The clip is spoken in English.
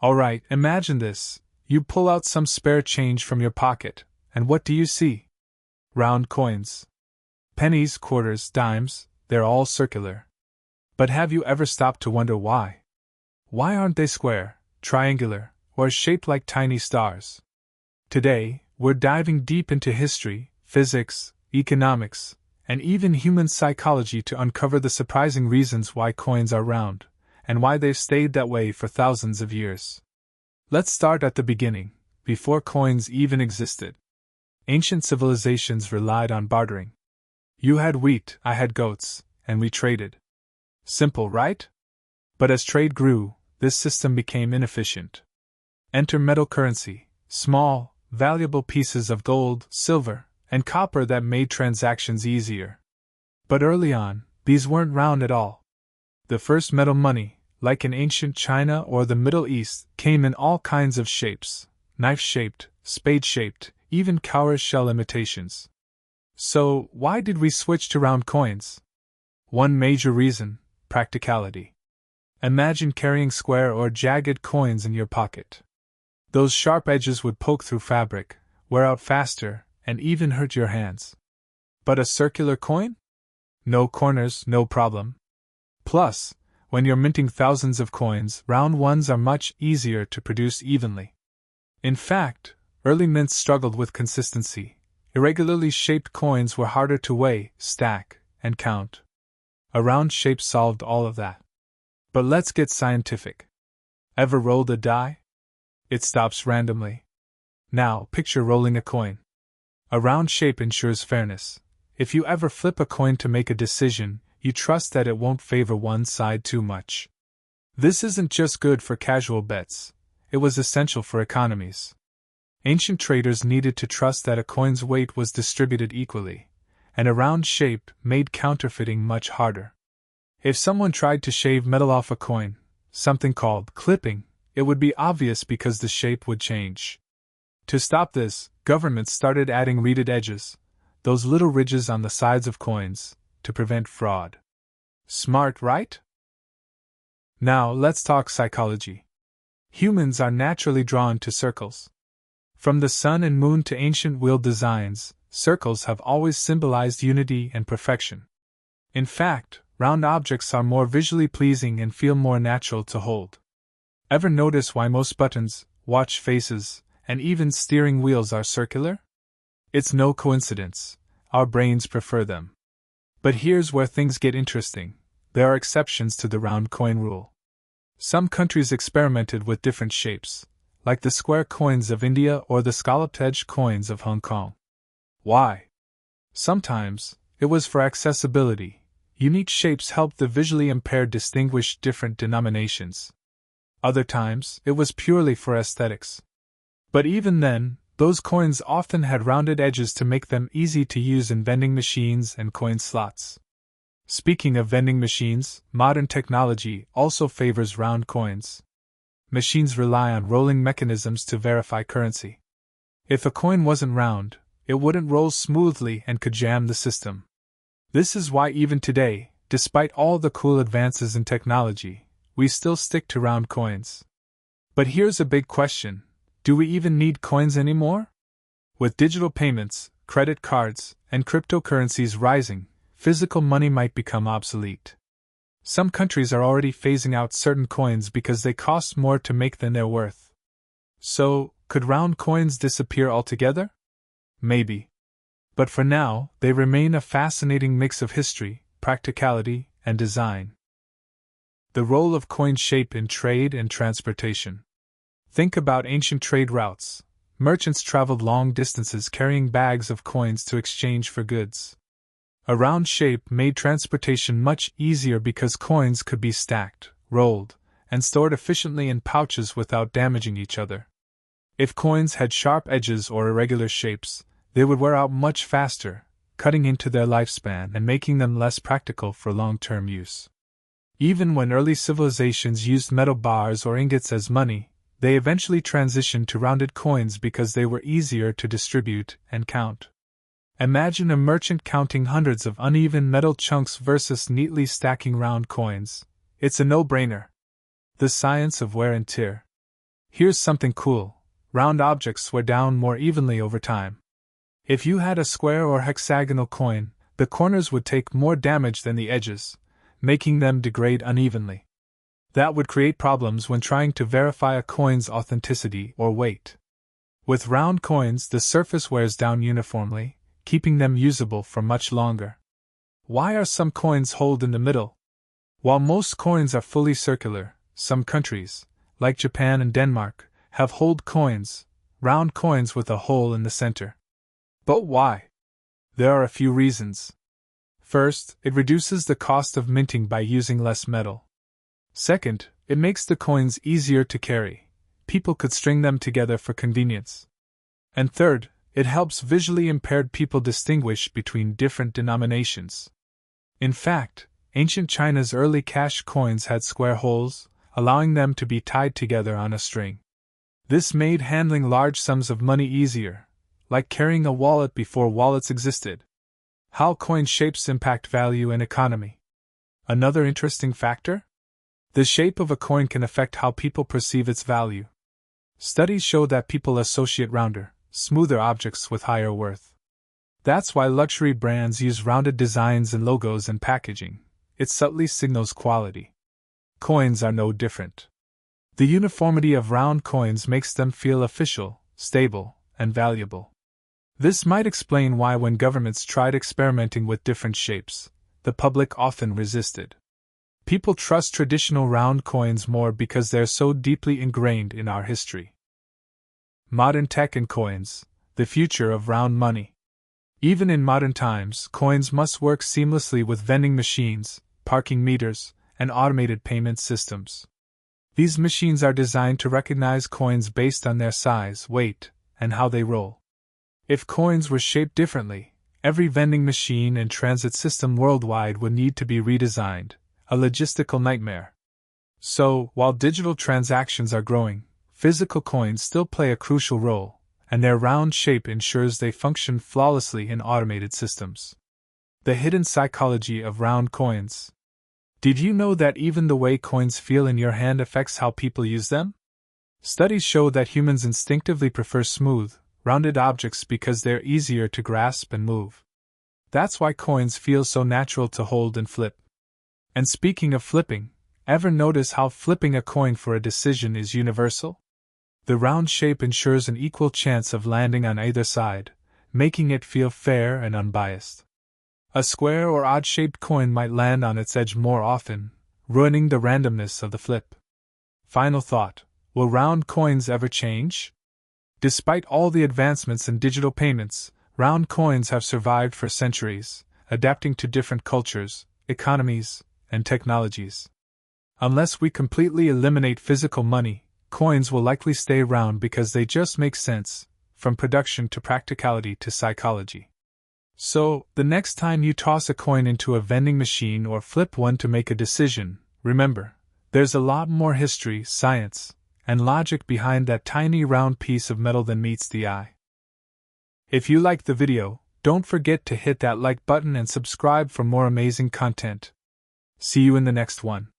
Alright, imagine this. You pull out some spare change from your pocket, and what do you see? Round coins. Pennies, quarters, dimes, they're all circular. But have you ever stopped to wonder why? Why aren't they square, triangular, or shaped like tiny stars? Today, we're diving deep into history, physics, economics, and even human psychology to uncover the surprising reasons why coins are round, and why they've stayed that way for thousands of years. Let's start at the beginning, before coins even existed. Ancient civilizations relied on bartering. You had wheat, I had goats, and we traded. Simple, right? But as trade grew, this system became inefficient. Enter metal currency, small, valuable pieces of gold, silver, and copper that made transactions easier. But early on, these weren't round at all. The first metal money, like in ancient China or the Middle East, came in all kinds of shapes: knife-shaped, spade-shaped, even cowrie shell imitations. So, why did we switch to round coins? One major reason: practicality. Imagine carrying square or jagged coins in your pocket. Those sharp edges would poke through fabric, wear out faster, and even hurt your hands. But a circular coin? No corners, no problem. Plus, when you're minting thousands of coins, round ones are much easier to produce evenly. In fact, early mints struggled with consistency. Irregularly shaped coins were harder to weigh, stack, and count. A round shape solved all of that. But let's get scientific. Ever rolled a die? It stops randomly. Now, picture rolling a coin. A round shape ensures fairness. If you ever flip a coin to make a decision, you trust that it won't favor one side too much. This isn't just good for casual bets, it was essential for economies. Ancient traders needed to trust that a coin's weight was distributed equally, and a round shape made counterfeiting much harder. If someone tried to shave metal off a coin, something called clipping, it would be obvious because the shape would change. To stop this, governments started adding reeded edges, those little ridges on the sides of coins, to prevent fraud. Smart, right? Now let's talk psychology. Humans are naturally drawn to circles. From the sun and moon to ancient wheel designs, circles have always symbolized unity and perfection. In fact, round objects are more visually pleasing and feel more natural to hold. Ever notice why most buttons, watch faces, and even steering wheels are circular? It's no coincidence. Our brains prefer them. But here's where things get interesting. There are exceptions to the round coin rule. Some countries experimented with different shapes, like the square coins of India or the scalloped-edged coins of Hong Kong. Why? Sometimes, it was for accessibility. Unique shapes helped the visually impaired distinguish different denominations. Other times, it was purely for aesthetics. But even then, those coins often had rounded edges to make them easy to use in vending machines and coin slots. Speaking of vending machines, modern technology also favors round coins. Machines rely on rolling mechanisms to verify currency. If a coin wasn't round, it wouldn't roll smoothly and could jam the system. This is why even today, despite all the cool advances in technology, we still stick to round coins. But here's a big question. Do we even need coins anymore? With digital payments, credit cards, and cryptocurrencies rising, physical money might become obsolete. Some countries are already phasing out certain coins because they cost more to make than they're worth. So, could round coins disappear altogether? Maybe. But for now, they remain a fascinating mix of history, practicality, and design. The role of coin shape in trade and transportation. Think about ancient trade routes. Merchants traveled long distances carrying bags of coins to exchange for goods. A round shape made transportation much easier because coins could be stacked, rolled, and stored efficiently in pouches without damaging each other. If coins had sharp edges or irregular shapes, they would wear out much faster, cutting into their lifespan and making them less practical for long-term use. Even when early civilizations used metal bars or ingots as money, they eventually transitioned to rounded coins because they were easier to distribute and count. Imagine a merchant counting hundreds of uneven metal chunks versus neatly stacking round coins. It's a no-brainer. The science of wear and tear. Here's something cool: round objects wear down more evenly over time. If you had a square or hexagonal coin, the corners would take more damage than the edges, making them degrade unevenly. That would create problems when trying to verify a coin's authenticity or weight. With round coins, the surface wears down uniformly, keeping them usable for much longer. Why are some coins holed in the middle? While most coins are fully circular, some countries, like Japan and Denmark, have holed coins, round coins with a hole in the center. But why? There are a few reasons. First, it reduces the cost of minting by using less metal. Second, it makes the coins easier to carry. People could string them together for convenience. And third, it helps visually impaired people distinguish between different denominations. In fact, ancient China's early cash coins had square holes, allowing them to be tied together on a string. This made handling large sums of money easier, like carrying a wallet before wallets existed. How coin shapes impact value and economy. Another interesting factor? The shape of a coin can affect how people perceive its value. Studies show that people associate rounder, smoother objects with higher worth. That's why luxury brands use rounded designs in logos and packaging. It subtly signals quality. Coins are no different. The uniformity of round coins makes them feel official, stable, and valuable. This might explain why when governments tried experimenting with different shapes, the public often resisted. People trust traditional round coins more because they're so deeply ingrained in our history. Modern tech and coins, the future of round money. Even in modern times, coins must work seamlessly with vending machines, parking meters, and automated payment systems. These machines are designed to recognize coins based on their size, weight, and how they roll. If coins were shaped differently, every vending machine and transit system worldwide would need to be redesigned, a logistical nightmare. So, while digital transactions are growing, physical coins still play a crucial role, and their round shape ensures they function flawlessly in automated systems. The hidden psychology of round coins. Did you know that even the way coins feel in your hand affects how people use them? Studies show that humans instinctively prefer smooth, rounded objects because they're easier to grasp and move. That's why coins feel so natural to hold and flip. And speaking of flipping, ever notice how flipping a coin for a decision is universal? The round shape ensures an equal chance of landing on either side, making it feel fair and unbiased. A square or odd-shaped coin might land on its edge more often, ruining the randomness of the flip. Final thought: will round coins ever change? Despite all the advancements in digital payments, round coins have survived for centuries, adapting to different cultures, economies, and technologies. Unless we completely eliminate physical money, coins will likely stay around because they just make sense, from production to practicality to psychology. So, the next time you toss a coin into a vending machine or flip one to make a decision, remember, there's a lot more history, science, and logic behind that tiny round piece of metal than meets the eye. If you liked the video, don't forget to hit that like button and subscribe for more amazing content. See you in the next one.